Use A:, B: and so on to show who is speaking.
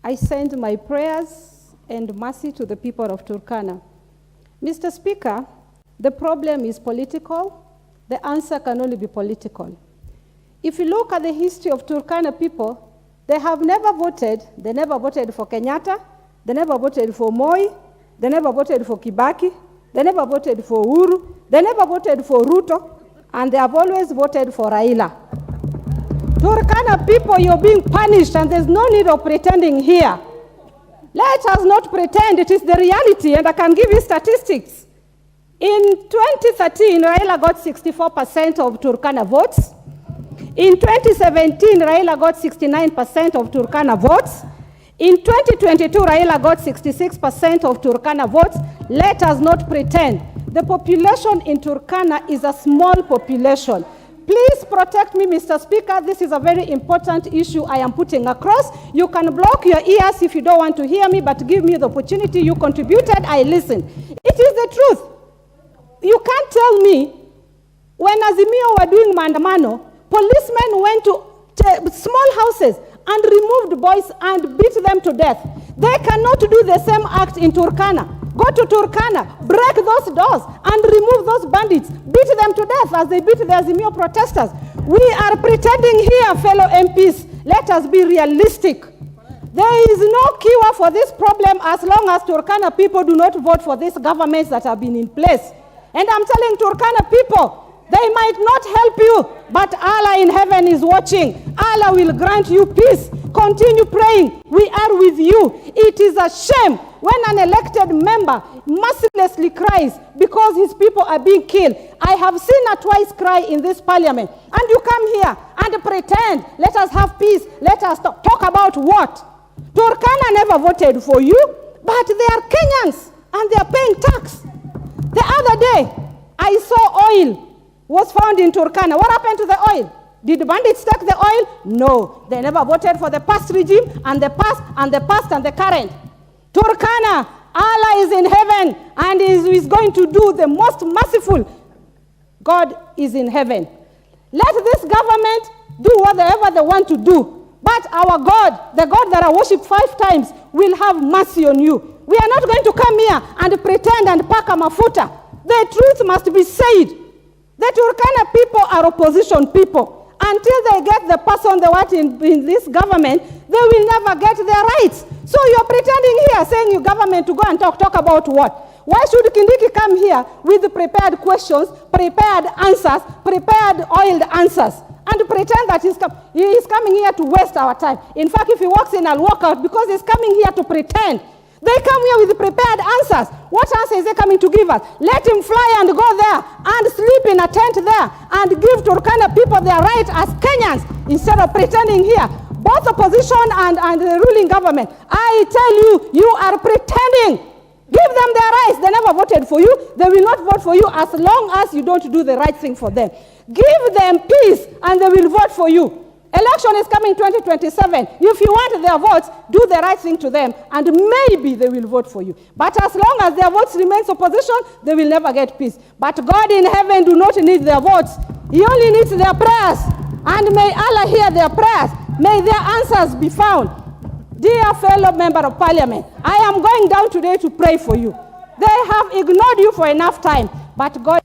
A: I send my prayers and mercy to the people of Turkana. Mr. Speaker, the problem is political. The answer can only be political. If you look at the history of Turkana people, they have never voted. They never voted for Kenyatta. They never voted for Moi. They never voted for Kibaki. They never voted for Uhuru. They never voted for Ruto. And they have always voted for Raila. Turkana people, you're being punished, and there's no need of pretending here. Let us not pretend, it is the reality, and I can give you statistics. In 2013, Raila got 64% of Turkana votes. In 2017, Raila got 69% of Turkana votes. In 2022, Raila got 66% of Turkana votes. Let us not pretend. The population in Turkana is a small population. Please protect me, Mr. Speaker. This is a very important issue I am putting across. You can block your ears if you don't want to hear me, but give me the opportunity. You contributed, I listened. It is the truth. You can't tell me, when Azimio were doing Mandamano, policemen went to small houses and removed boys and beat them to death. They cannot do the same act in Turkana. Go to Turkana, break those doors, and remove those bandits. Beat them to death as they beat the Azimio protesters. We are pretending here, fellow MPs. Let us be realistic. There is no cure for this problem as long as Turkana people do not vote for these governments that have been in place. And I'm telling Turkana people, they might not help you, but Allah in heaven is watching. Allah will grant you peace. Continue praying. We are with you. It is a shame when an elected member mercilessly cries because his people are being killed. I have seen her twice cry in this parliament. And you come here and pretend, let us have peace, let us talk about what? Turkana never voted for you, but they are Kenyans and they are paying tax. The other day, I saw oil was found in Turkana. What happened to the oil? Did the bandits take the oil? No. They never voted for the past regime and the past and the past and the current. Turkana, Allah is in heaven and is going to do the most merciful. God is in heaven. Let this government do whatever they want to do. But our God, the God that I worship 5 times, will have mercy on you. We are not going to come here and pretend and pack a mafuta. The truth must be said. The Turkana people are opposition people. Until they get the person they want in this government, they will never get their rights. So you're pretending here, saying your government to go and talk about what? Why should Kindiki come here with prepared questions, prepared answers, prepared oiled answers, and pretend that he is coming here to waste our time? In fact, if he walks in, I'll walk out because he's coming here to pretend. They come here with prepared answers. What answer is he coming to give us? Let him fly and go there and sleep in a tent there and give Turkana people their right as Kenyans instead of pretending here. Both opposition and the ruling government, I tell you, you are pretending. Give them their rights. They never voted for you. They will not vote for you as long as you don't do the right thing for them. Give them peace and they will vote for you. Election is coming 2027. If you want their votes, do the right thing to them, and maybe they will vote for you. But as long as their votes remain opposition, they will never get peace. But God in heaven do not need their votes. He only needs their prayers. And may Allah hear their prayers. May their answers be found. Dear fellow member of parliament, I am going down today to pray for you. They have ignored you for enough time, but God